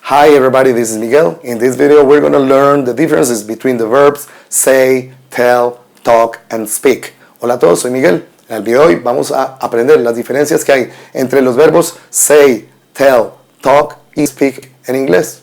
Hi everybody, this is Miguel. In this video we're going to learn the differences between the verbs say, tell, talk and speak. Hola a todos, soy Miguel. En el video de hoy vamos a aprender las diferencias que hay entre los verbos say, tell, talk y speak en inglés.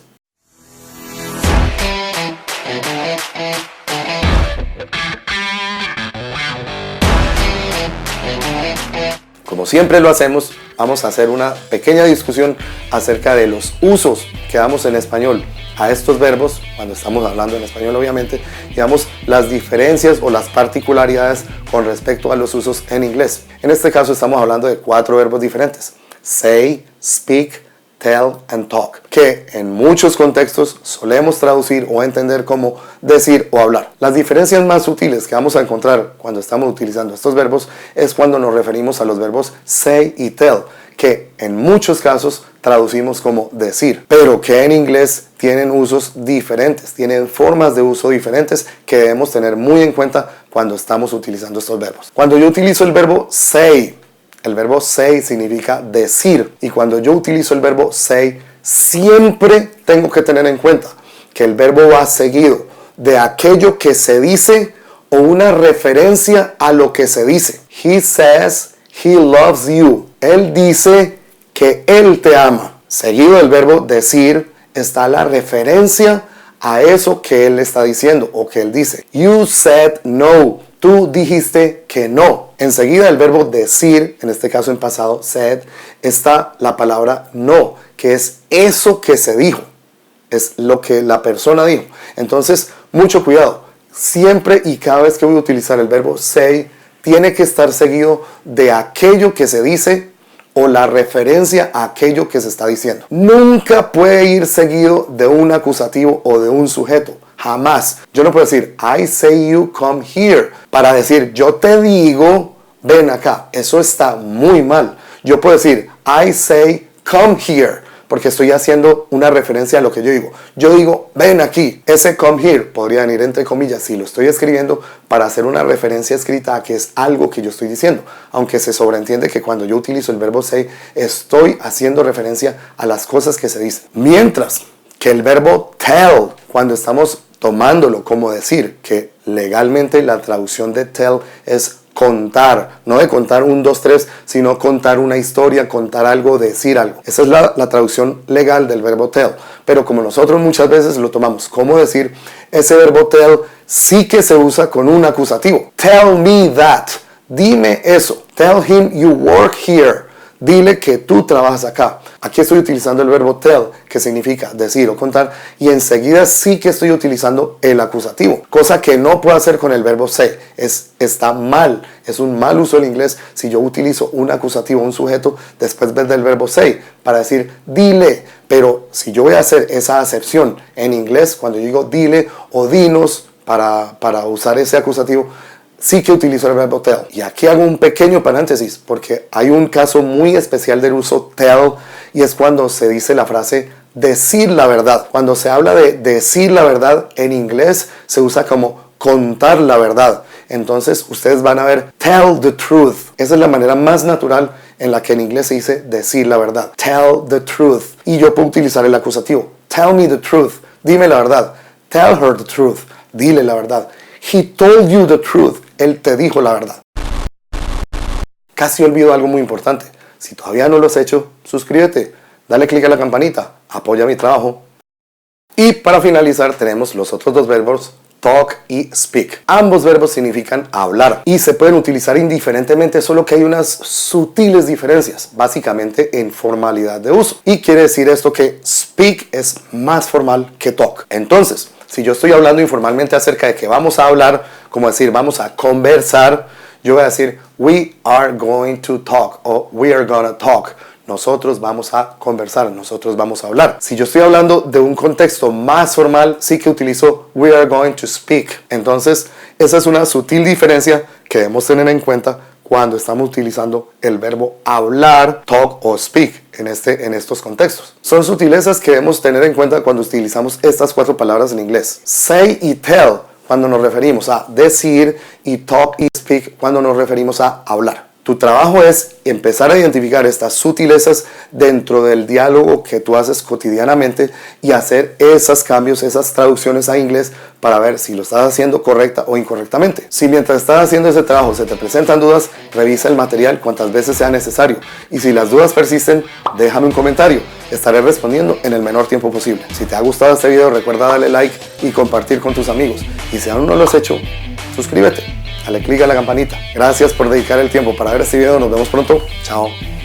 Como siempre lo hacemos, vamos a hacer una pequeña discusión acerca de los usos que damos en español a estos verbos, cuando estamos hablando en español obviamente, y damos las diferencias o las particularidades con respecto a los usos en inglés. En este caso estamos hablando de 4 verbos diferentes: say, speak, tell and talk, que en muchos contextos solemos traducir o entender como decir o hablar. Las diferencias más sutiles que vamos a encontrar cuando estamos utilizando estos verbos es cuando nos referimos a los verbos say y tell, que en muchos casos traducimos como decir, pero que en inglés tienen usos diferentes, tienen formas de uso diferentes que debemos tener muy en cuenta cuando estamos utilizando estos verbos. Cuando yo utilizo el verbo say, el verbo say significa decir, y cuando yo utilizo el verbo say, siempre tengo que tener en cuenta que el verbo va seguido de aquello que se dice o una referencia a lo que se dice. He says he loves you. Él dice que él te ama. Seguido del verbo decir está la referencia a eso que él está diciendo o que él dice. You said no. Tú dijiste que no. Enseguida del verbo decir, en este caso en pasado, said, está la palabra no, que es eso que se dijo. Es lo que la persona dijo. Entonces, mucho cuidado. Siempre y cada vez que voy a utilizar el verbo say, tiene que estar seguido de aquello que se dice o la referencia a aquello que se está diciendo. Nunca puede ir seguido de un acusativo o de un sujeto. Jamás. Yo no puedo decir I say you come here para decir yo te digo ven acá. Eso está muy mal. Yo puedo decir I say come here porque estoy haciendo una referencia a lo que yo digo. Yo digo ven aquí. Ese come here podría venir entre comillas si lo estoy escribiendo para hacer una referencia escrita a que es algo que yo estoy diciendo. Aunque se sobreentiende que cuando yo utilizo el verbo say estoy haciendo referencia a las cosas que se dicen. Mientras que el verbo tell, cuando estamos tomándolo como decir, que legalmente la traducción de tell es contar, no de contar 1, 2, 3, sino contar una historia, contar algo, decir algo. Esa es la traducción legal del verbo tell. Pero como nosotros muchas veces lo tomamos como decir, ese verbo tell sí que se usa con un acusativo. Tell me that. Dime eso. Tell him you work here. Dile que tú trabajas acá. Aquí estoy utilizando el verbo tell, que significa decir o contar, y enseguida sí que estoy utilizando el acusativo, cosa que no puedo hacer con el verbo say. Está mal, es un mal uso del inglés si yo utilizo un acusativo, un sujeto, después del verbo say, para decir dile. Pero si yo voy a hacer esa acepción en inglés, cuando yo digo dile o dinos, para usar ese acusativo, sí que utilizo el verbo tell. Y aquí hago un pequeño paréntesis porque hay un caso muy especial del uso tell y es cuando se dice la frase decir la verdad. Cuando se habla de decir la verdad en inglés se usa como contar la verdad. Entonces ustedes van a ver tell the truth. Esa es la manera más natural en la que en inglés se dice decir la verdad. Tell the truth. Y yo puedo utilizar el acusativo. Tell me the truth. Dime la verdad. Tell her the truth. Dile la verdad. He told you the truth. Él te dijo la verdad. Casi olvido algo muy importante. Si todavía no lo has hecho, suscríbete, dale click a la campanita, apoya mi trabajo. Y para finalizar tenemos los otros 2 verbos, talk y speak. Ambos verbos significan hablar y se pueden utilizar indiferentemente, solo que hay unas sutiles diferencias, básicamente en formalidad de uso. Y quiere decir esto que speak es más formal que talk. Entonces, si yo estoy hablando informalmente acerca de que vamos a hablar, como decir, vamos a conversar, yo voy a decir, we are going to talk, o we are gonna talk. Nosotros vamos a conversar, nosotros vamos a hablar. Si yo estoy hablando de un contexto más formal, sí que utilizo we are going to speak. Entonces, esa es una sutil diferencia que debemos tener en cuenta cuando estamos utilizando el verbo hablar, talk o speak en estos contextos. Son sutilezas que debemos tener en cuenta cuando utilizamos estas 4 palabras en inglés. Say y tell cuando nos referimos a decir y talk y speak cuando nos referimos a hablar. Tu trabajo es empezar a identificar estas sutilezas dentro del diálogo que tú haces cotidianamente y hacer esos cambios, esas traducciones a inglés para ver si lo estás haciendo correcta o incorrectamente. Si mientras estás haciendo ese trabajo se te presentan dudas, revisa el material cuantas veces sea necesario. Y si las dudas persisten, déjame un comentario. Estaré respondiendo en el menor tiempo posible. Si te ha gustado este video, recuerda darle like y compartir con tus amigos. Y si aún no lo has hecho, suscríbete. Dale click a la campanita. Gracias por dedicar el tiempo para ver este video. Nos vemos pronto. Chao.